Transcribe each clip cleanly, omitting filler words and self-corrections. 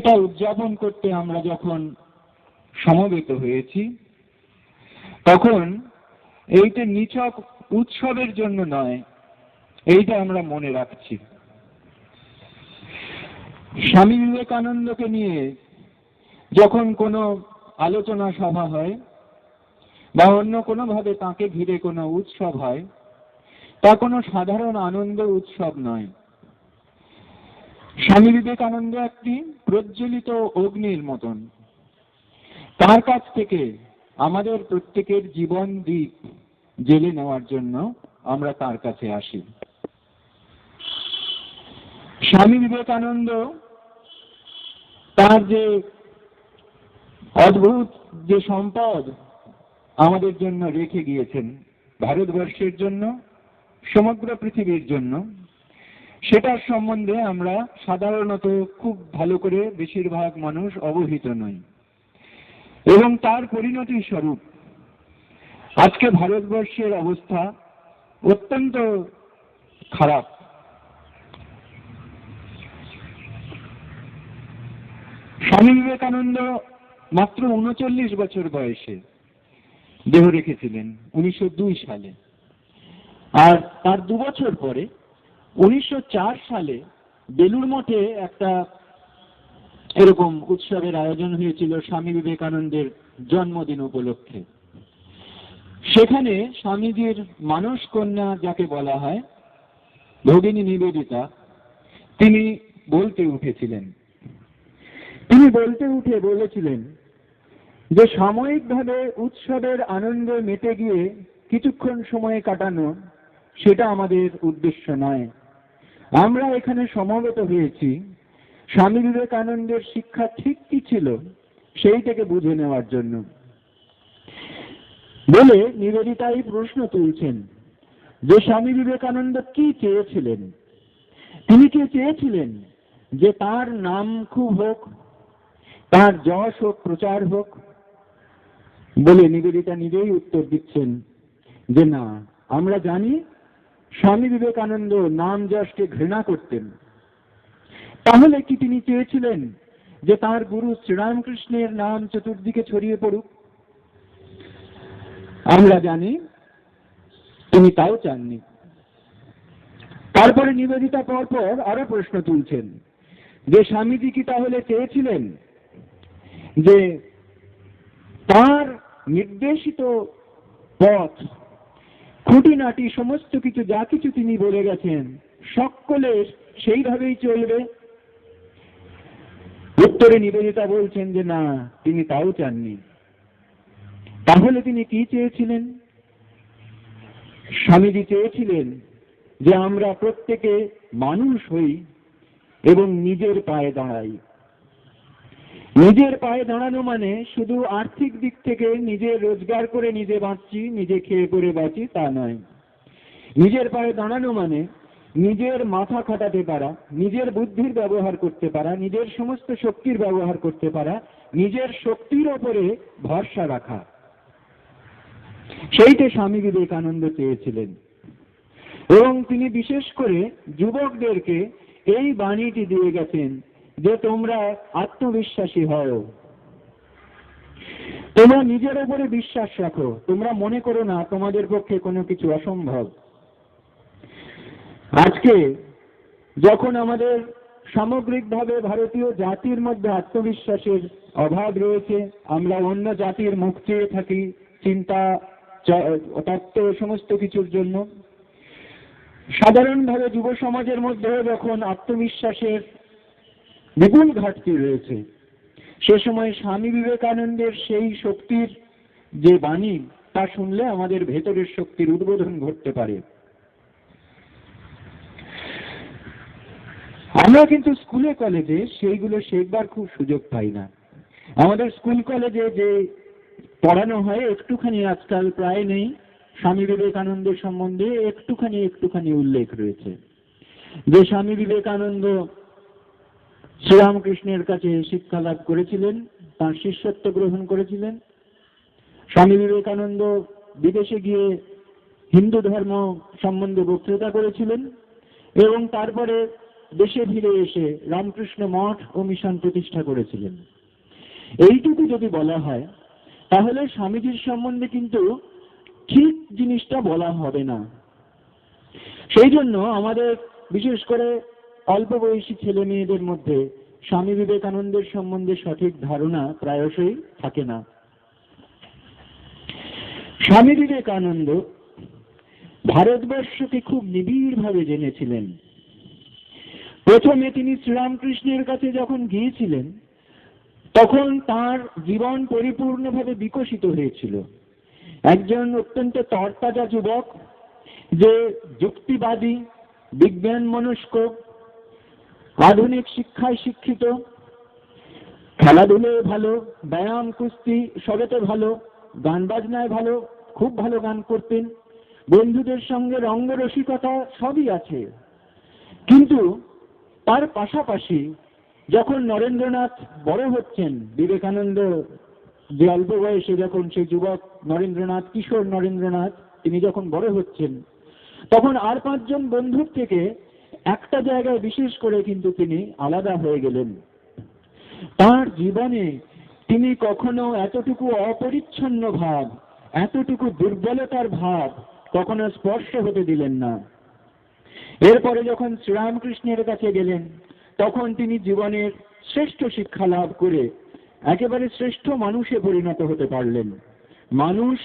দিনটা উদযাপন করতে আমরা যখন সমবেত হয়েছি, তখন এইটা নিছক উৎসবের জন্য নয়, এইটা আমরা মনে রাখছি। স্বামী বিবেকানন্দকে নিয়ে যখন কোনো আলোচনা সভা হয় বা অন্য কোনোভাবে তাকে ঘিরে কোনো উৎসব হয়, তা কোনো সাধারণ আনন্দ উৎসব নয়। স্বামী বিবেকানন্দ একটি প্রজ্বলিত অগ্নির মতন। তার কাছ থেকে আমাদের প্রত্যেকের জীবন দ্বীপ জ্বেলে নেওয়ার জন্য আমরা তার কাছে আসি। স্বামী বিবেকানন্দ তার যে অদ্ভুত যে সম্পদ আমাদের জন্য রেখে গিয়েছেন, ভারতবর্ষের জন্য, সমগ্র পৃথিবীর জন্য, সেটার সম্বন্ধে আমরা সাধারণত খুব ভালো করে বেশিরভাগ মানুষ অবহিত নই। এবং তার পরিণতি স্বরূপ আজকে ভারতবর্ষের অবস্থা অত্যন্ত খারাপ। স্বামী বিবেকানন্দ মাত্র ৩৯ বছর বয়সে দেহ রেখেছিলেন ১৯০২ সালে। আর তার ২ বছর পরে ১৯০৪ সালে বেলুড় মঠে একটা এরকম উৎসবের আয়োজন হয়েছিল স্বামী বিবেকানন্দের জন্মদিন উপলক্ষে। সেখানে স্বামীজির মানস কন্যা যাকে বলা হয়, ভগিনী নিবেদিতা, তিনি বলতে উঠেছিলেন। তিনি বলতে উঠে বলেছিলেন যে সাময়িকভাবে উৎসবের আনন্দে মেতে গিয়ে কিছুক্ষণ সময় কাটানো, সেটা আমাদের উদ্দেশ্য নয়। আমরা এখানে সমবেত হয়েছি স্বামী বিবেকানন্দের শিক্ষা ঠিক কি ছিল সেইটাকে বুঝে নেওয়ার জন্য। বলে নিবেদিতা এই প্রশ্ন তুলছেন যে স্বামী বিবেকানন্দ কি চেয়েছিলেন। তিনি কি চেয়েছিলেন যে তার নাম খুব হোক, তার যশ হোক, প্রচার হোক? বলে নিবেদিতা নিজেই উত্তর দিচ্ছেন যে না, আমরা জানি স্বামী বিবেকানন্দ নাম যশকে ঘৃণা করতেন। তাহলে কি তিনি চেয়েছিলেন যে তার গুরু শ্রীরামকৃষ্ণের নাম চতুর্দিকে ছড়িয়ে পড়ুক? আমরা জানি তিনি তাও চাননি। তারপরে নিবেদিতা পরপর আরো প্রশ্ন তুলছেন যে স্বামীজি কি তাহলে চেয়েছিলেন যে তার নির্দেশিত পথ, খুঁটিনাটি সমস্ত কিছু যা কিছু তিনি বলে গেছেন সকলে সেইভাবেই চলবে? উত্তরে নিবেদিতা বলছেন যে না, তিনি তাও চাননি। তাহলে তিনি কি চেয়েছিলেন? স্বামীজি চেয়েছিলেন যে আমরা প্রত্যেকে মানুষ হই এবং নিজের পায়ে দাঁড়াই। নিজের পায়ে দাঁড়ানো মানে শুধু আর্থিক দিক থেকে নিজে রোজগার করে নিজে বাঁচছি, নিজে খেয়ে পরে বাঁচি, তা নয়। নিজের পায়ে দাঁড়ানো মানে নিজের মাথা খাটাতে পারা, নিজের বুদ্ধির ব্যবহার করতে পারা, নিজের সমস্ত শক্তির ব্যবহার করতে পারা, নিজের শক্তির ওপরে ভরসা রাখা। সেইটা স্বামী বিবেকানন্দ চেয়েছিলেন। এবং তিনি বিশেষ করে যুবকদেরকে এই বাণীটি দিয়ে গেছেন যে তোমরা আত্মবিশ্বাসী হও, তোমরা নিজের উপরে বিশ্বাস রাখো, তোমরা মনে করো না তোমাদের পক্ষে কোনো কিছু অসম্ভব। আজকে যখন আমাদের সামগ্রিকভাবে ভারতীয় জাতির মধ্যে আত্মবিশ্বাসের অভাব রয়েছে, আমরা অন্য জাতির মুখ চেয়ে থাকি চিন্তা, তত্ত্ব, সমস্ত কিছুর জন্য, সাধারণভাবে যুব সমাজের মধ্যে যখন আত্মবিশ্বাসের বিপুল ঘাটতি রয়েছে, সে সময় স্বামী বিবেকানন্দের সেই শক্তির যে বাণী, তা শুনলে আমাদের ভেতরের শক্তির উদ্বোধন ঘটতে পারে। আমরা কিন্তু স্কুলে কলেজে সেইগুলো শেখবার খুব সুযোগ পাই না। আমাদের স্কুল কলেজে যে পড়ানো হয় একটুখানি আজকাল প্রায় নেই, স্বামী বিবেকানন্দের সম্বন্ধে একটুখানি উল্লেখ রয়েছে যে স্বামী বিবেকানন্দ শ্রীরামকৃষ্ণের কাছে শিক্ষা লাভ করেছিলেন, তার শিষ্যত্ব গ্রহণ করেছিলেন। স্বামী বিবেকানন্দ বিদেশে গিয়ে হিন্দু ধর্ম সম্বন্ধে বক্তৃতা করেছিলেন এবং তারপরে দেশে ফিরে এসে রামকৃষ্ণ মঠ ও মিশন প্রতিষ্ঠা করেছিলেন। এইটুকু যদি বলা হয় তাহলে স্বামীজির সম্বন্ধে কিন্তু ঠিক জিনিসটা বলা হবে না। সেই জন্য আমাদের বিশেষ করে অল্প বয়সী ছেলে মেয়েদের মধ্যে স্বামী বিবেকানন্দের সম্বন্ধে সঠিক ধারণা প্রায়শই থাকে না। স্বামী বিবেকানন্দ ভারতবর্ষকে খুব নিবিড়ভাবে জেনেছিলেন। প্রথমে তিনি শ্রীরামকৃষ্ণের কাছে যখন গিয়েছিলেন তখন তার জীবন পরিপূর্ণভাবে বিকশিত হয়েছিল। একজন অত্যন্ত তরতাজা যুবক, যে যুক্তিবাদী, বিজ্ঞান মনস্ক, আধুনিক শিক্ষায় শিক্ষিত, খেলাধুলায় ভালো, ব্যায়াম কুস্তি সবেতে ভালো, গান বাজনায় ভালো, খুব ভালো গান করতেন, বন্ধুদের সঙ্গে রঙ্গরসিকতা সবই আছে। কিন্তু তার পাশাপাশি যখন নরেন্দ্রনাথ বড় হচ্ছেন, বিবেকানন্দ যে অল্প বয়সে যখন সেই যুবক নরেন্দ্রনাথ, কিশোর নরেন্দ্রনাথ, তিনি যখন বড় হচ্ছেন তখন আর 5 জন বন্ধুর থেকে একটা জায়গায় বিশেষ করে কিন্তু তিনি আলাদা হয়ে গেলেন। তার জীবনে তিনি কখনো এতটুকু অপরিচ্ছন্ন ভাব, এতটুকু দুর্বলতার ভাব কখনো স্পর্শ হতে দিলেন না। এরপরে যখন শ্রীরামকৃষ্ণের কাছে গেলেন তখন তিনি জীবনের শ্রেষ্ঠ শিক্ষা লাভ করে একেবারে শ্রেষ্ঠ মানুষে পরিণত হতে পারলেন। মানুষ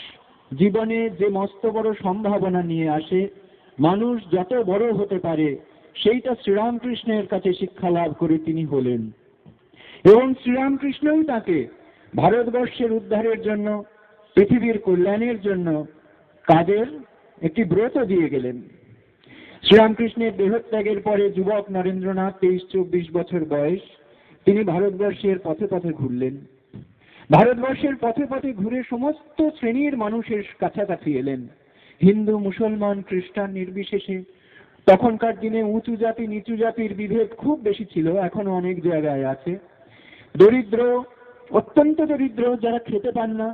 জীবনে যে মস্ত বড় সম্ভাবনা নিয়ে আসে, মানুষ যত বড় হতে পারে, সেইটা শ্রীরামকৃষ্ণের কাছে শিক্ষা লাভ করে তিনি হলেন। এবং শ্রীরামকৃষ্ণই তাকে ভারতবর্ষের উদ্ধারের জন্য, পৃথিবীর কল্যাণের জন্য কাজের একটি ব্রত দিয়ে গেলেন। শ্রীরামকৃষ্ণের দেহত্যাগের পরে যুবক নরেন্দ্রনাথ 23-24 বছর বয়স, তিনি ভারতবর্ষের পথে পথে ঘুরলেন। ভারতবর্ষের পথে পথে ঘুরে সমস্ত শ্রেণীর মানুষের কাছাকাছি এলেন, হিন্দু, মুসলমান, খ্রিস্টান নির্বিশেষে। তখনকার দিনে উঁচু জাতি নিচু জাতির বিভেদ খুব বেশি ছিল, এখনো অনেক জায়গায় আছে। দরিদ্র, অত্যন্ত দরিদ্র, যারা খেতে পান না,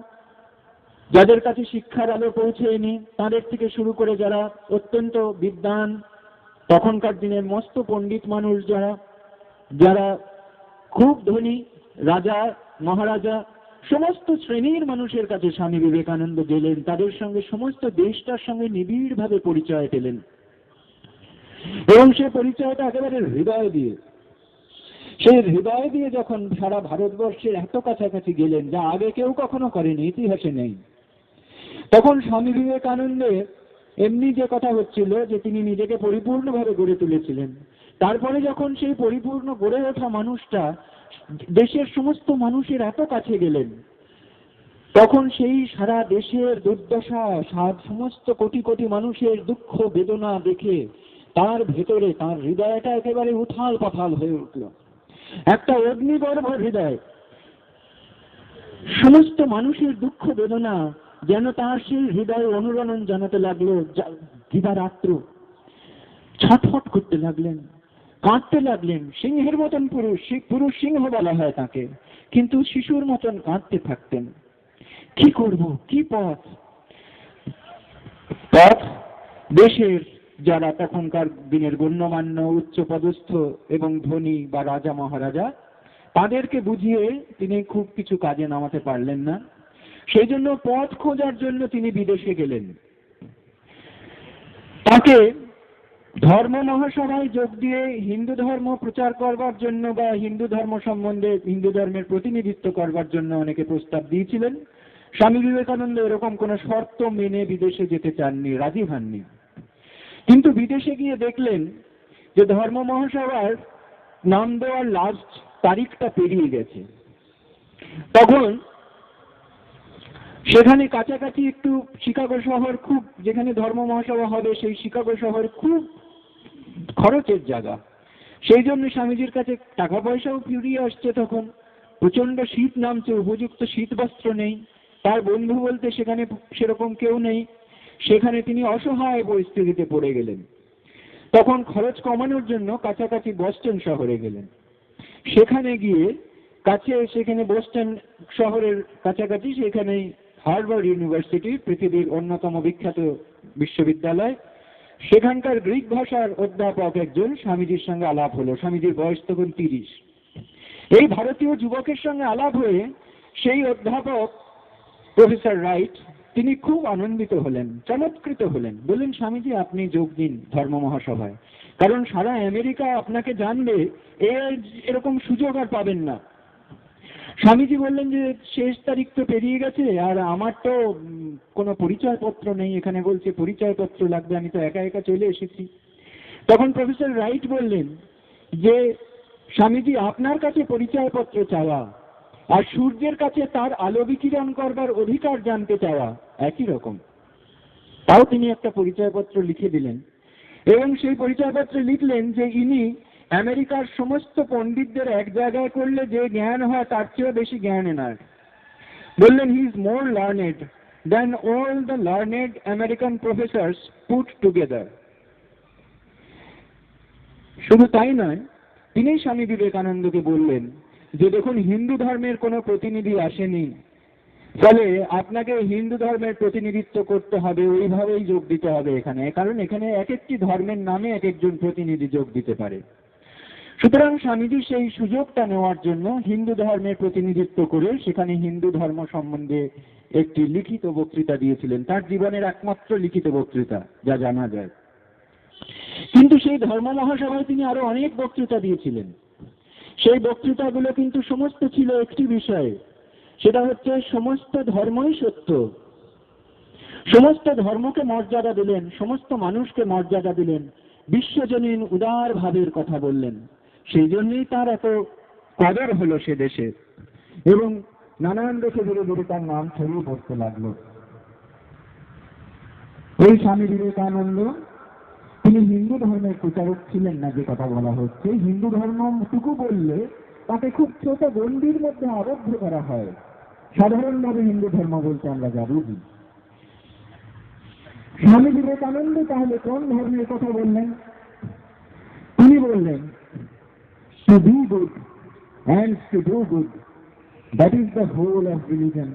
যাদের কাছে শিক্ষার আলো পৌঁছেনি, তাদের থেকে শুরু করে যারা অত্যন্ত বিদ্বান, তখনকার দিনের মস্ত পণ্ডিত মানুষ, যারা খুব ধনী, রাজা মহারাজা, সমস্ত শ্রেণীর মানুষের কাছে স্বামী বিবেকানন্দ গেলেন। তাদের সঙ্গে সমস্ত দেশটার সঙ্গে নিবিড়ভাবে পরিচয় পেলেন এবং সে পরিচয়টা একেবারে হৃদয় দিয়ে, সেই হৃদয় দিয়ে যখন সারা ভারতবর্ষের এত কাছাকাছি গেলেন, যা আগে কেউ কখনো করেনি, ইতিহাসে নেই, তখন স্বামী বিবেকানন্দের এমনি যে কথা হচ্ছিল যে তিনি নিজেকে পরিপূর্ণভাবে গড়ে তুলেছিলেন, তারপরে যখন সেই পরিপূর্ণ গড়ে ওঠা মানুষটা দেশের সমস্ত মানুষের এত কাছে গেলেন, তখন সেই সারা দেশের দুর্দশা, সমস্ত কোটি কোটি মানুষের দুঃখ বেদনা দেখে তার ভেতরে, তার হৃদয়টা একেবারে উথাল পাথাল হয়ে উঠল। একটা অগ্নিগর্ভ হৃদয়, সমস্ত মানুষের দুঃখ বেদনা যেন তার সেই হৃদয়ে অনুরণন জানাতে লাগলো। দিবারাত্র ছটফট করতে লাগলেন, কাঁদতে লাগলেন। সিংহের মতন পুরুষ সিংহ বলা হয় তাকে, কিন্তু শিশুর মতন কাঁদতে থাকতেন। কি করব, কি পথ? দেশের যারা তখনকার দিনের গণ্যমান্য উচ্চ পদস্থ এবং ধনী বা রাজা মহারাজা, তাদেরকে বুঝিয়ে তিনি খুব কিছু কাজে নামাতে পারলেন না। সেই জন্য পথ খোঁজার জন্য তিনি বিদেশে গেলেন। তাকে ধর্ম মহাসভায় যোগ দিয়ে হিন্দু ধর্ম প্রচার করবার জন্য বা হিন্দু ধর্ম সম্বন্ধে, হিন্দু ধর্মের প্রতিনিধিত্ব করবার জন্য অনেকে প্রস্তাব দিয়েছিলেন। স্বামী বিবেকানন্দ এরকম কোনো শর্ত মেনে বিদেশে যেতে চাননি, রাজি হননি। কিন্তু বিদেশে গিয়ে দেখলেন যে ধর্ম মহাসভার নাম দেওয়ার লাস্ট তারিখটা পেরিয়ে গেছে। তখন সেখানে কাছাকাছি একটু শিকাগো শহর, খুব যেখানে ধর্ম মহাসভা হবে সেই শিকাগো শহর খুব খরচের জায়গা। সেই জন্য স্বামীজির কাছে টাকা পয়সাও ফিরিয়ে আসছে, তখন প্রচন্ড শীত নামছে, উপযুক্ত শীত বস্ত্র নেই, তার বন্ধু বলতে সেখানে সেরকম কেউ নেই। সেখানে তিনি অসহায় পরিস্থিতিতে পড়ে গেলেন। তখন খরচ কমানোর জন্য কাছাকাছি বস্টন শহরে গেলেন। সেখানে গিয়ে সেখানে বস্টন শহরের কাছাকাছি সেখানে হার্ভার্ড ইউনিভার্সিটি, পৃথিবীর অন্যতম বিখ্যাত বিশ্ববিদ্যালয়, সেখানকার গ্রিক ভাষার অধ্যাপক একজন স্বামীজির সঙ্গে আলাপ হলো। স্বামীজির বয়স তখন 30। এই ভারতীয় যুবকের সঙ্গে আলাপ হয়ে সেই অধ্যাপক প্রফেসর রাইট তিনি খুব আনন্দিত হলেন, চমৎকৃত হলেন। বললেন, স্বামীজি আপনি যোগ দিন ধর্ম মহাসভায়, কারণ সারা আমেরিকা আপনাকে জানবে, এরকম সুযোগ আর পাবেন না। স্বামীজি বললেন যে শেষ তারিখ তো পেরিয়ে গেছে, আর আমার তো কোনো পরিচয়পত্র নেই, এখানে বলছে পরিচয়পত্র লাগবে, আমি তো একা একা চলে এসেছি। তখন প্রফেসর রাইট বললেন যে স্বামীজি আপনার কাছে পরিচয়পত্র চাওয়া আর সূর্যের কাছে তার আলো বিকিরণ করবার অধিকার জানতে চাওয়া একই রকম। তাও তিনি একটা পরিচয়পত্র লিখে দিলেন এবং সেই পরিচয়পত্রে লিখলেন যে ইনি আমেরিকার সমস্ত পণ্ডিতদের এক জায়গায় করলে যে জ্ঞান হয় তার চেয়েও বেশি জ্ঞান এনার। বললেন, he is more learned than all the learned American professors put together. শুধু তাই নয়, তিনি স্বামী বিবেকানন্দকে বললেন যে দেখুন, হিন্দু ধর্মের কোনো প্রতিনিধি আসেনি, ফলে আপনাকে হিন্দু ধর্মের প্রতিনিধিত্ব করতে হবে, ওইভাবেই যোগ দিতে হবে এখানে, কারণ এখানে এক একটি ধর্মের নামে এক একজন প্রতিনিধি যোগ দিতে পারে। সুতরাং স্বামীজি সেই সুযোগটা নেওয়ার জন্য হিন্দু ধর্মের প্রতিনিধিত্ব করে সেখানে হিন্দু ধর্ম সম্বন্ধে একটি লিখিত বক্তৃতা দিয়েছিলেন, তার জীবনের একমাত্র লিখিত বক্তৃতা যা জানা যায়। কিন্তু সেই ধর্ম মহাসভায় তিনি আরো অনেক বক্তৃতা দিয়েছিলেন। সেই বক্তৃতাগুলো কিন্তু সমস্ত ছিল একটি বিষয়ে, সেটা হচ্ছে সমস্ত ধর্মই সত্য। সমস্ত ধর্মকে মর্যাদা দিলেন, সমস্ত মানুষকে মর্যাদা দিলেন, বিশ্বজনীন উদার ভাবের কথা বললেন। সেই জন্যই তার এত কদর হলো সে দেশে এবং নানান দেশে ধীরে ধীরে তার নাম ছড়িয়ে পড়তে লাগলো। এই স্বামী বিবেকানন্দ তিনি হিন্দু ধর্মের প্রচারক ছিলেন না, যে কথা বলা হচ্ছে। হিন্দু ধর্মটুকু বললে তাকে খুব ছোট গণ্ডির মধ্যে আবদ্ধ করা হয়। সাধারণভাবে হিন্দু ধর্ম বলতে আমরা যা বুঝি। স্বামী বিবেকানন্দ তাহলে কোন ধর্মের কথা বললেন? তিনি বললেন, to be good and to do good, that is the whole of religion.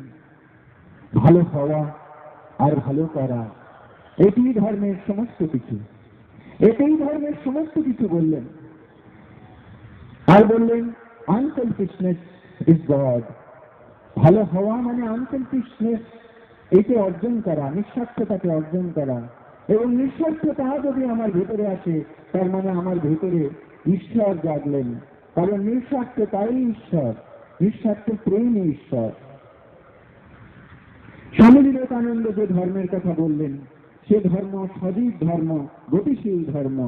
ভালো হওয়া আর ভালো করা, এটি ধর্মের সমস্ত কিছু, এটাই ধর্মের সমস্ত কিছু বললেন। আর বললেন, আনসেলফিশনেস ইজ গড। ভালো হওয়া মানে আনসেলফিশনেস, একে অর্জন করা, নিঃস্বার্থতাকে অর্জন করা। এবং নিঃস্বার্থতা যদি আমার ভেতরে আসে, তার মানে আমার ভেতরে ঈশ্বর জাগলেন, কারণ নিঃস্বার্থতাই ঈশ্বর, নিঃস্বার্থ প্রেমই ঈশ্বর। স্বামী বিবেকানন্দ যে ধর্মের কথা বললেন সে ধর্ম সজীব ধর্ম, গতিশীল ধর্ম,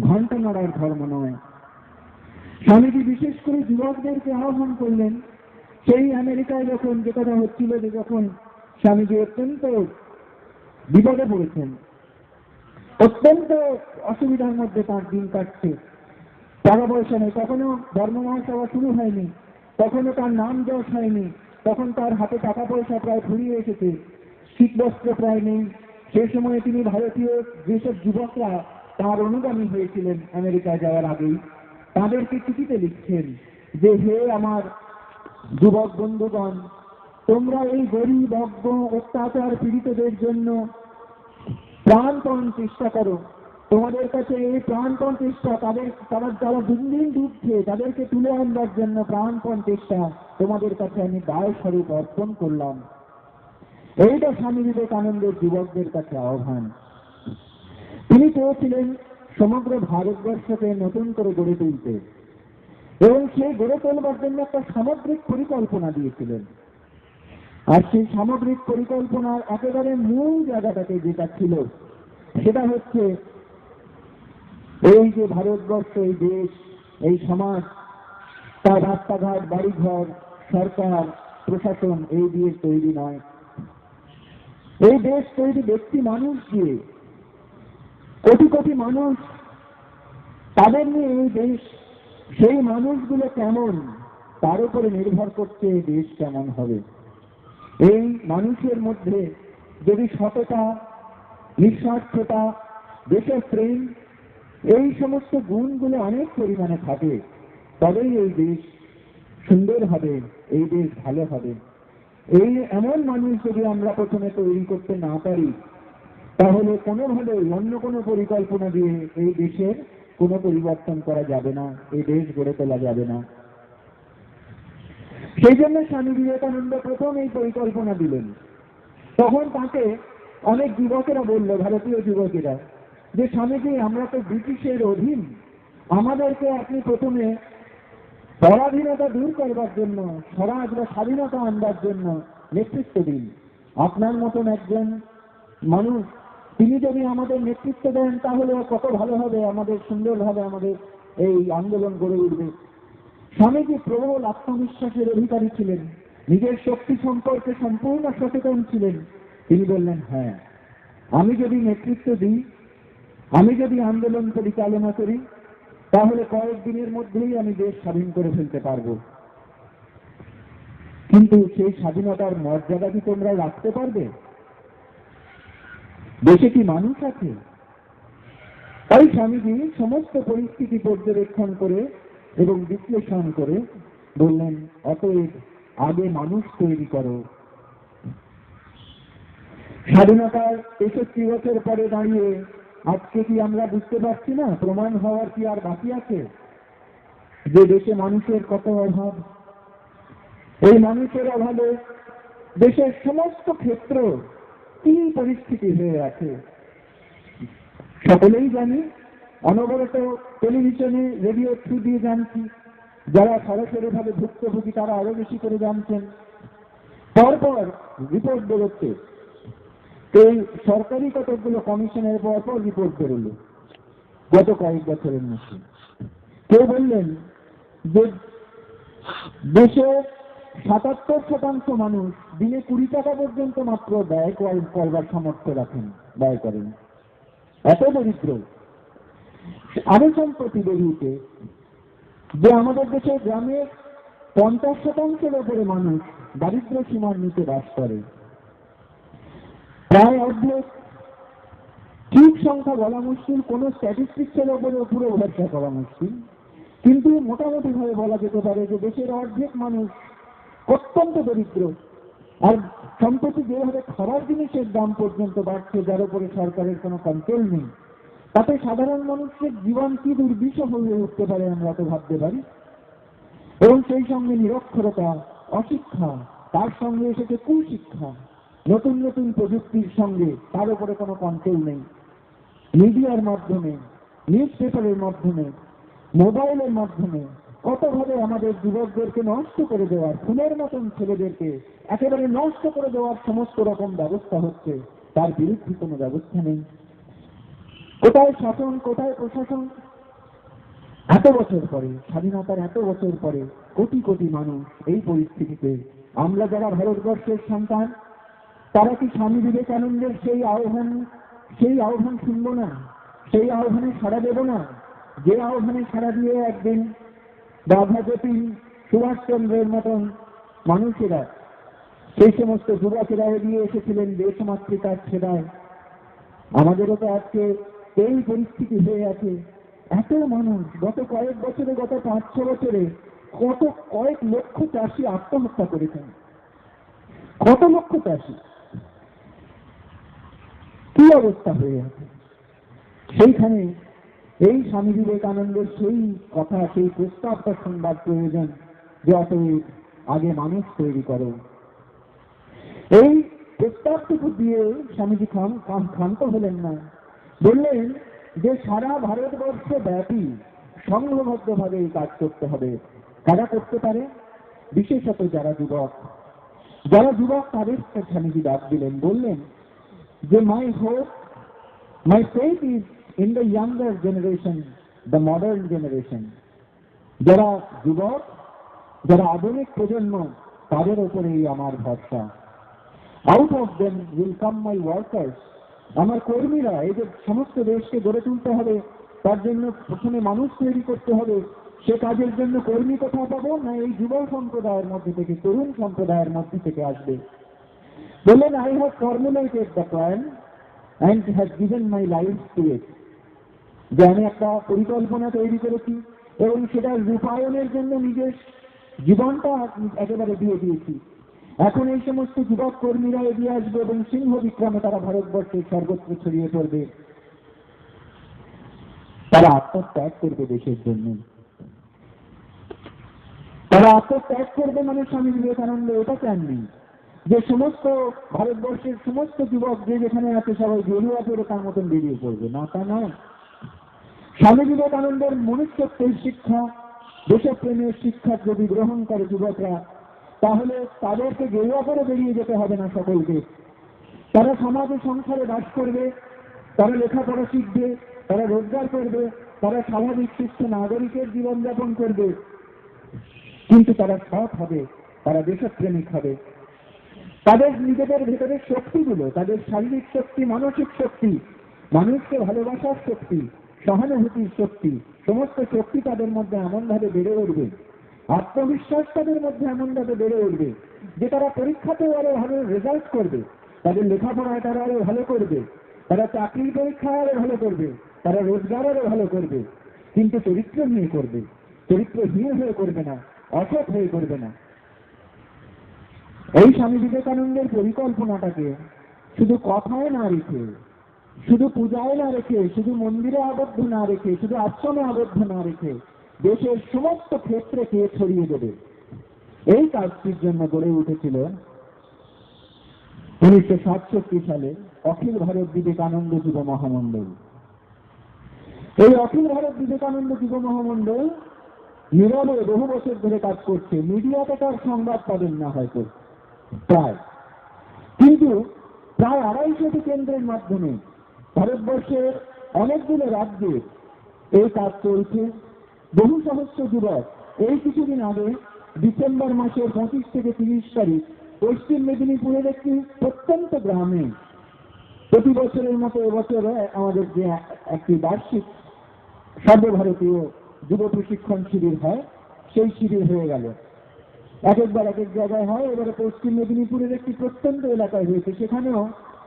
ঘণ্টা নাড়ার ধর্ম নয়। স্বামীজি বিশেষ করে যুবকদেরকে আহ্বান করলেন। সেই আমেরিকায় যখন যে কথা হচ্ছিল, যে যখন স্বামীজি অত্যন্ত বিপদে পড়েছেন, অত্যন্ত অসুবিধার মধ্যে তার দিন কাটছে, টাকা পয়সা নেই, তখনও ধর্ম মহাসভা শুরু হয়নি, তখনও তার নাম যশ হয়নি, তখন তার হাতে টাকা পয়সা প্রায় ফুরিয়ে এসেছে, শীতবস্ত্র প্রায় নেই। সেই সময়ে তিনি ভারতীয় যেসব যুবকরা তার অনুগামী হয়েছিলেন আমেরিকায় যাওয়ার আগেই, তাদেরকে চিঠিতে লিখছেন যে, হে আমার যুবক বন্ধুগণ, তোমরা এই গরিব অজ্ঞ অত্যাচার পীড়িতদের জন্য প্রাণপণ চেষ্টা করো। তোমাদের কাছে এই প্রাণপণ চেষ্টা, তারা যারা দিন দিন ডুবছে তাদেরকে তুলে আনবার জন্য প্রাণপণ চেষ্টা তোমাদের কাছে আমি দায় স্বরূপ অর্পণ করলাম। এইটা স্বামী বিবেকানন্দের যুবকদের কাছে আহ্বান। তিনি চেয়েছিলেন সমগ্র ভারতবর্ষকে নতুন করে গড়ে তুলতে এবং সেই গড়ে তোলবার জন্য একটা সামগ্রিক পরিকল্পনা দিয়েছিলেন। আর সেই সামগ্রিক পরিকল্পনার একেবারে মূল জায়গাটাকে যেটা ছিল সেটা হচ্ছে এই যে ভারতবর্ষ, এই দেশ, এই সমাজ, তার রাস্তাঘাট, বাড়িঘর, সরকার, প্রশাসন এই দিয়ে তৈরি নয়। এই দেশ তৈরি ব্যক্তি মানুষ দিয়ে, কোটি কোটি মানুষ, তাদের নিয়ে এই দেশ। সেই মানুষগুলো কেমন তার উপরে নির্ভর করছে এই দেশ কেমন হবে। এই মানুষের মধ্যে যদি সততা, নিঃস্বার্থতা, দেশপ্রেম, এই সমস্ত গুণগুলো অনেক পরিমাণে থাকে, তবেই এই দেশ সুন্দর হবে, এই দেশ ভালো হবে। এই এমন মানুষ যদি আমরা প্রথমে তৈরি করতে না পারি, তাহলে কোনোভাবেই অন্য কোনো পরিকল্পনা দিয়ে এই দেশের কোনো পরিবর্তন করা যাবে না, এই দেশ গড়ে তোলা যাবে না। সেই জন্য স্বামী বিবেকানন্দ প্রথম এই পরিকল্পনা দিলেন। তখন তাকে অনেক যুবকেরা বলল, ভারতীয় যুবকেরা, যে স্বামীজি আমরা তো ব্রিটিশের অধীন, আমাদেরকে আপনি প্রথমে পরাধীনতা দূর করবার জন্য, স্বরাজ বা স্বাধীনতা আনবার জন্য নেতৃত্ব দিন। আপনার মতন একজন মানুষ, তিনি যদি আমাদের নেতৃত্ব দেন তাহলে কত ভালো হবে, আমাদের সুন্দরভাবে আমাদের এই আন্দোলন গড়ে উঠবে। স্বামীজি প্রবল আত্মবিশ্বাসের অধিকারী ছিলেন, নিজের শক্তি সম্পর্কে সম্পূর্ণ সচেতন ছিলেন। তিনি বললেন, হ্যাঁ, আমি যদি নেতৃত্ব দিই, আমি যদি আন্দোলন পরিচালনা করি, তাহলে কয়েকদিনের মধ্যেই আমি দেশ স্বাধীন করে ফেলতে পারবো। কিন্তু সেই স্বাধীনতার মর্যাদা কি তোমরা রাখতে পারবে? দেশে কি মানুষ আছে? তাই স্বামীজি সমস্ত পরিস্থিতি পর্যবেক্ষণ করে এবং বিশ্লেষণ করে বললেন, অতএব আগে মানুষ তৈরি করো। স্বাধীনতার ৬৩ বছর পরে দাঁড়িয়ে আজকে কি আমরা বুঝতে পারছি না, প্রমাণ হওয়ার কি আর বাকি আছে যে দেশে মানুষের কত অভাব? এই মানুষের অভাবে দেশের সমস্ত ক্ষেত্র কি পরিস্থিতি হয়ে আছে সকলেই জানি। অনবরত টেলিভিশনে, রেডিও থ্রু দিয়ে জানছি, যারা সরাসরি ভাবে ভুক্তভোগী তারা আরো বেশি করে জানছেন। পরপর রিপোর্ট বেরোচ্ছে, এই সরকারি কতগুলো কমিশনের পরপর রিপোর্ট বেরোলো গত কয়েক বছরের মধ্যে। কেউ বললেন যে দেশে ৭৭% মানুষ দিনে ২০ টাকা পর্যন্ত মাত্র ব্যয় করবার সামর্থ্য রাখেন, ব্যয় করেন। এত দরিদ্র। আরো সম্প্রতি বেরিয়েছে যে আমাদের দেশে গ্রামের ৫০% উপরে মানুষ দারিদ্র্য সীমার নিচে বাস করে। প্রায় অর্ধেক, ঠিক সংখ্যা বলা মুশকিল, কোন স্ট্যাটিস্টিক্সের উপরে পুরো ভরসা করা মুশকিল, কিন্তু মোটামুটি ভাবে বলা যেতে পারে যে দেশের অর্ধেক মানুষ অত্যন্ত দরিদ্র। আর সম্প্রতি যেভাবে খাবার জিনিসের দাম পর্যন্ত বাড়ছে, যার উপরে সরকারের কোনো কন্ট্রোল নেই, তাতে সাধারণ মানুষের জীবন কি দুর্বিষহ হয়ে উঠতে পারে আমরা তো ভাবতে পারি। এবং সেই সঙ্গে নিরক্ষরতা, অশিক্ষা, তার সঙ্গে এসেছে কুশিক্ষা, নতুন নতুন প্রযুক্তির সঙ্গে তার উপরে কোনো কন্ট্রোল নেই। মিডিয়ার মাধ্যমে, নিউজ পেপারের মাধ্যমে, মোবাইলের মাধ্যমে কতভাবে আমাদের যুবকদেরকে নষ্ট করে দেওয়ার, ফুলের মতন ছেলেদেরকে একেবারে নষ্ট করে দেওয়ার সমস্ত রকম ব্যবস্থা হচ্ছে, তার বিরুদ্ধে কোনো ব্যবস্থা নেই। কোথায় শাসন, কোথায় প্রশাসন? এত বছর পরে, স্বাধীনতার এত বছর পরে কোটি কোটি মানুষ এই পরিস্থিতিতে, আমরা যারা ভারতবর্ষের সন্তান, তারা কি স্বামী বিবেকানন্দের সেই আহ্বান শুনব না? সেই আহ্বানে সাড়া দেব না? যে আহ্বানে সাড়া দিয়ে একদিন রাধা গোপী, সুভাষচন্দ্রের মতন মানুষেরা, সেই সমস্ত যুবকেরা এগিয়ে এসেছিলেন দেশমাতৃকার সেবায়। আমাদেরও তো আজকে এই পরিস্থিতি হয়ে আছে। এত মানুষ গত কয়েক বছরে, গত ৫-৬ বছরে কয়েক লক্ষ চাষি আত্মহত্যা করেছেন। কত লক্ষ চাষি, কি অবস্থা হয়ে আছে? সেইখানে এই স্বামী বিবেকানন্দের সেই কথা, সেই প্রস্তাবটা শুনবার প্রয়োজন যে অতএব আগে মানুষ তৈরি করো। এই প্রস্তাবটুকু দিয়ে স্বামীজি ক্ষান্ত হলেন না, বললেন যে সারা ভারতবর্ষ ব্যাপী সংঘবদ্ধভাবে এই কাজ করতে হবে। কারা করতে পারে? বিশেষত যারা যুবক তাদের স্বামীজি ডাক দিলেন, বললেন যে my faith is in the younger generation, the modern generation. যারা যুবক, যারা আধুনিক প্রজন্ম, তাদের উপরেই আমার ভরসা। Out of them will come my workers. আমার কর্মীরা, এই যে সমস্ত দেশকে গড়ে তুলতে হবে, তার জন্য প্রথমে মানুষ তৈরি করতে হবে। সে কাজের জন্য কর্মী কোথাও পাবো না? এই যুব সম্প্রদায়ের মধ্যে থেকে, তরুণ সম্প্রদায়ের মধ্যে থেকে আসবে। বললেন, I have formulated the plan and have given my life to it. যে আমি একটা পরিকল্পনা তৈরি করেছি এবং সেটার রূপায়ণের জন্য নিজের জীবনটা একেবারে দিয়ে দিয়েছি। এখন এই সমস্ত যুবক কর্মীরা এগিয়ে আসবে এবং সিংহ বিক্রমে তারা ভারতবর্ষের সর্বত্র ছড়িয়ে পড়বে। তারা আত্মত্যাগ করবে দেশের জন্য। তারা আত্মত্যাগ করবে মানে স্বামী বিবেকানন্দ এটা চাননি যে সমস্ত ভারতবর্ষের সমস্ত যুবক যে যেখানে আছে সবাই গেরুয়া পরে তার মতন বেরিয়ে পড়বে, না, তা নয়। স্বামী বিবেকানন্দের মনুষ্যত্বের শিক্ষা, দেশপ্রেমের শিক্ষা যদি গ্রহণ করে যুবকরা, তাহলে তাদেরকে গেরুয়া করে বেরিয়ে যেতে হবে না সকলকে। তারা সমাজে সংসারে বাস করবে, তারা লেখাপড়া শিখবে, তারা রোজগার করবে, তারা স্বাভাবিক সুস্থ নাগরিকের জীবনযাপন করবে, কিন্তু তারা সৎ হবে, তারা দেশপ্রেমিক হবে। তাদের নিজেদের ভেতরের শক্তিগুলো, তাদের শারীরিক শক্তি, মানসিক শক্তি, মানুষকে ভালোবাসার শক্তি, সহানুভূতির শক্তি, সমস্ত শক্তি তাদের মধ্যে এমনভাবে বেড়ে উঠবে, আত্মবিশ্বাস তাদের মধ্যে এমনভাবে বেড়ে উঠবে যে তারা পরীক্ষাতেও আরো ভালো রেজাল্ট করবে, তাদের লেখাপড়ায় তারা আরো ভালো করবে, তারা চাকরির পরীক্ষায় আরো ভালো করবে, তারা রোজগার আরো ভালো করবে, কিন্তু চরিত্র নিয়ে করবে, চরিত্রহীন হয়ে করবে না, অসৎ হয়ে করবে না। এই স্বামী বিবেকানন্দের পরিকল্পনাটাকে শুধু কথায় না রেখে, শুধু পূজায় না রেখে, শুধু মন্দিরে আবদ্ধ না রেখে, শুধু আশ্রমে আবদ্ধ না রেখে দেশের সমস্ত ক্ষেত্রে কে ছড়িয়ে দেবে, এই কাজটির জন্য গড়ে উঠেছিল 1967 সালে অখিল ভারত বিবেকানন্দ যুব মহামণ্ডল। এই অখিল ভারত বিবেকানন্দ যুব মহামণ্ডল নীরবে বহু বছর ধরে কাজ করছে। মিডিয়াতে তার সংবাদ পাবেন না হয়তো প্রায়, কিন্তু প্রায় 250টি কেন্দ্রের মাধ্যমে ভারতবর্ষের অনেকগুলো রাজ্যে এই কাজ চলছে। বহু সহস্র যুবক এই কিছুদিন আগে ডিসেম্বর মাসের 25 থেকে 30 তারিখ পশ্চিম মেদিনীপুরের একটি প্রত্যন্ত গ্রামে প্রতি বছরের মতো এবছর আমাদের যে একটি বার্ষিক সর্বভারতীয় যুব প্রশিক্ষণ শিবির হয়, সেই শিবির হয়ে গেল। এক একবার এক এক জায়গায় হয়, এবারে পশ্চিম মেদিনীপুরের একটি প্রত্যন্ত এলাকায় হয়েছে। সেখানেও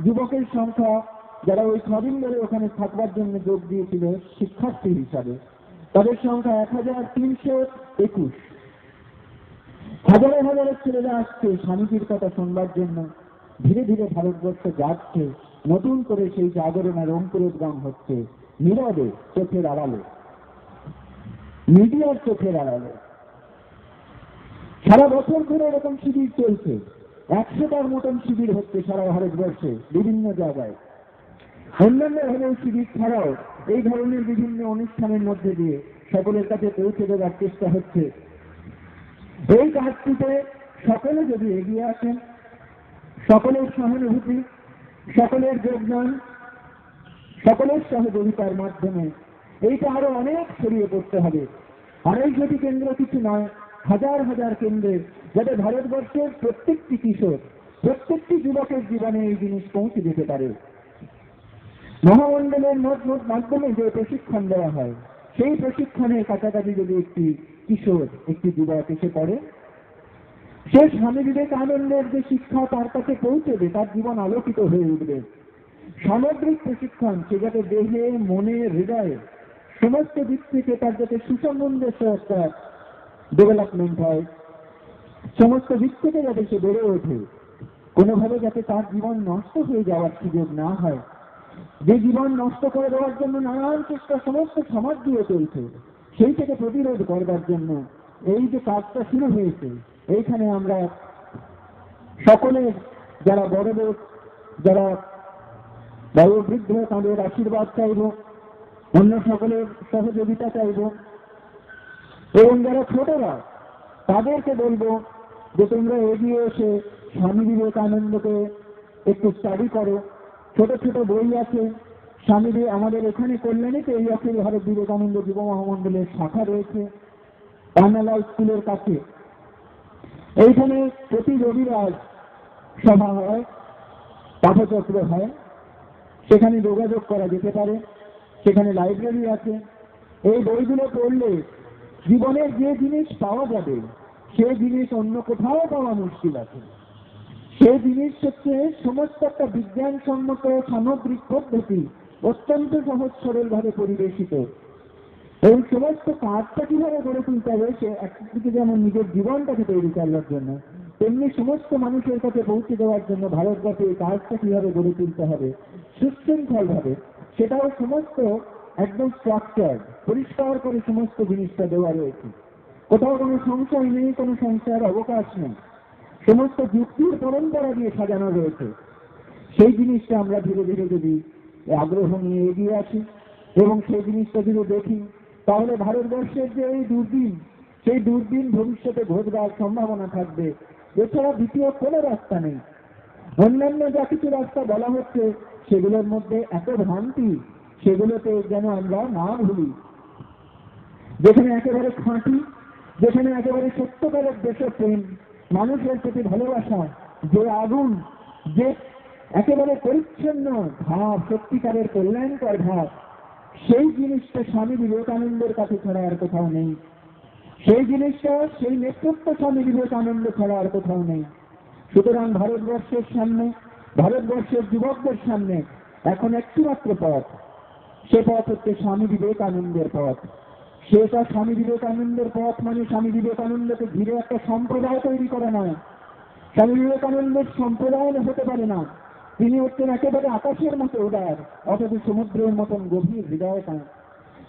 যুবকের সংখ্যা, যারা ওই 6 দিন ধরে ওখানে থাকবার জন্য যোগ দিয়েছিল শিক্ষার্থী হিসাবে, তাদের সংখ্যা 1321। হাজারে হাজারে ছেলেরা আসছে স্বামীজির কথা শুনবার জন্য। ধীরে ধীরে ভারতবর্ষ যাচ্ছে, নতুন করে সেই জাগরণের অঙ্কুরোদ্গম হচ্ছে, নীরবে, চোখের আড়ালে, মিডিয়ার চোখের আড়ালে। সারা বছর ধরে এরকম শিবির চলছে, 100টার মতন শিবির হচ্ছে সারা ভারতবর্ষে বিভিন্ন জায়গায়। অন্যান্য ভাবে শিবির ছাড়াও এই ধরনের বিভিন্ন অনুষ্ঠানের মধ্যে দিয়ে সকলের কাছে পৌঁছে দেওয়ার চেষ্টা হচ্ছে। এই কাজটিতে সকলে যদি এগিয়ে আসেন, সকলের সহানুভূতি, সকলের যোগদান, সকলের সহযোগিতার মাধ্যমে এইটা আরো অনেক ছড়িয়ে পড়তে হবে। 250টি কেন্দ্র কিছু নয়, হাজার হাজার কেন্দ্রে, যাতে ভারতবর্ষের প্রত্যেকটি কিশোর, প্রত্যেকটি যুবকের জীবনে এই জিনিস পৌঁছে যেতে পারে। মহামণ্ডলের মাধ্যমে যে প্রশিক্ষণ দেওয়া হয়, সেই প্রশিক্ষণের কাছাকাছি যদি একটি কিশোর, একটি যুবক এসে পড়ে, সে স্বামী বিবেকানন্দের যে শিক্ষা তার কাছে পৌঁছবে, তার জীবন আলোকিত হয়ে উঠবে। সামগ্রিক প্রশিক্ষণ, সে যাতে দেহে, মনে, হৃদয়ে সমস্ত দিক থেকে তার যাতে সুসংবদ্ধ একটা ডেভেলপমেন্ট হয়, সমস্ত দিক থেকে যাতে সে বেড়ে ওঠে, কোনোভাবে যাতে তার জীবন নষ্ট হয়ে যাওয়ার সুযোগ না হয়। যে জীবন নষ্ট করে দেওয়ার জন্য নানান চেষ্টা সমস্ত সমাজ দিয়ে চলছে, সেই থেকে প্রতিরোধ করবার জন্য এই যে কাজটা শুরু হয়েছে, এইখানে আমরা সকলের, যারা বড় লোক, যারা বয়োবৃদ্ধ, তাদের আশীর্বাদ চাইব, অন্য সকলের সহযোগিতা চাইব, এবং যারা ছোটরা তাদেরকে বলবো যে তোমরা এগিয়ে এসে স্বামী বিবেকানন্দকে একটু স্টাডি করো। ছোট ছোট বই আছে, স্বামী আমাদের এখানে কল্যাণীতে এই অখিল ভারত বিবেকানন্দ যুব মহামণ্ডলের শাখা রয়েছে পানালা স্কুলের কাছে। এইখানে প্রতি রবিবার সভা হয়, পাঠচক্র হয়, সেখানে যোগাযোগ করা যেতে পারে। সেখানে লাইব্রেরি আছে। এই বইগুলো পড়লে জীবনের যে জিনিস পাওয়া যাবে, সে জিনিস অন্য কোথাও পাওয়া মুশকিল আছে। সেই জিনিস হচ্ছে সমস্ত একটা বিজ্ঞানসম্মত সামগ্রিক পদ্ধতি, অত্যন্ত সহজ সরল ভাবে পরিবেশিত। এই সমস্ত কাজটা কিভাবে গড়ে তুলতে হবে, সে একদিকে যেমন নিজের জীবনটাকে তৈরি করবার জন্য, তেমনি সমস্ত মানুষের কাছে পৌঁছে দেওয়ার জন্য ভারতবর্ষে এই কাজটা কিভাবে গড়ে তুলতে হবে সুশৃঙ্খল ভাবে, সেটাও সমস্ত একদম স্ট্রাকচার পরিষ্কার করে সমস্ত জিনিসটা দেওয়া রয়েছে। কোথাও কোনো সংশয় নেই, কোনো সংশয়ের অবকাশ নেই, সমস্ত যুক্তির পরম্পরা দিয়ে সাজানো রয়েছে। সেই জিনিসটা আমরা ধীরে ধীরে যদি আগ্রহ নিয়ে এগিয়ে আসি এবং সেই জিনিসটা যদি দেখি, তাহলে ভারতবর্ষের যে এই দুর্দিন, সেই দুর্দিন ভবিষ্যতে ঘটবার সম্ভাবনা থাকবে। এছাড়া দ্বিতীয় কোনো রাস্তা নেই। অন্যান্য যা কিছু রাস্তা বলা হচ্ছে সেগুলোর মধ্যে এত ভ্রান্তি, সেগুলোতে যেন আমরা না ভুলি। যেখানে একেবারে খাঁটি, যেখানে একেবারে সত্যকারের দেশপ্রেম, মানুষের প্রতি ভালোবাসা, যে আগুন, যে একেবারে পরিচ্ছন্ন ভাব, সত্যিকারের কল্যাণকর ভাব, সেই জিনিসটা স্বামী বিবেকানন্দের কাছে ছাড়া আর কোথাও নেই। সেই জিনিসটা, সেই নেতৃত্ব স্বামী বিবেকানন্দ ছাড়া আর কোথাও নেই। সুতরাং ভারতবর্ষের সামনে, ভারতবর্ষের যুবকদের সামনে এখন একটি মাত্র পথ, সে পথ হচ্ছে স্বামী বিবেকানন্দের পথ। সেটা স্বামী বিবেকানন্দের পথ মানে স্বামী বিবেকানন্দকে ঘিরে একটা সম্প্রদায় তৈরি করা নয়। স্বামী বিবেকানন্দের সম্প্রদায় হতে পারে না। তিনি হচ্ছেন একেবারে আকাশের মতো উদার, অথচ সমুদ্রের মতন গভীর হৃদয়তা।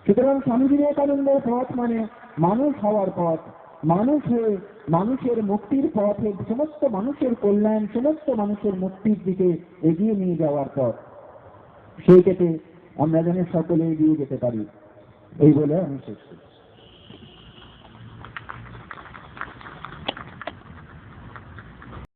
সুতরাং স্বামী বিবেকানন্দের পথ মানে মানুষ হওয়ার পথ, মানুষ হয়ে মানুষের মুক্তির পথে, সমস্ত মানুষের কল্যাণ, সমস্ত মানুষের মুক্তির দিকে এগিয়ে নিয়ে যাওয়ার পথ। সেই ক্ষেত্রে আমরা যেন সকলে এগিয়ে যেতে পারি, এই বলে আমি শেষ করছি।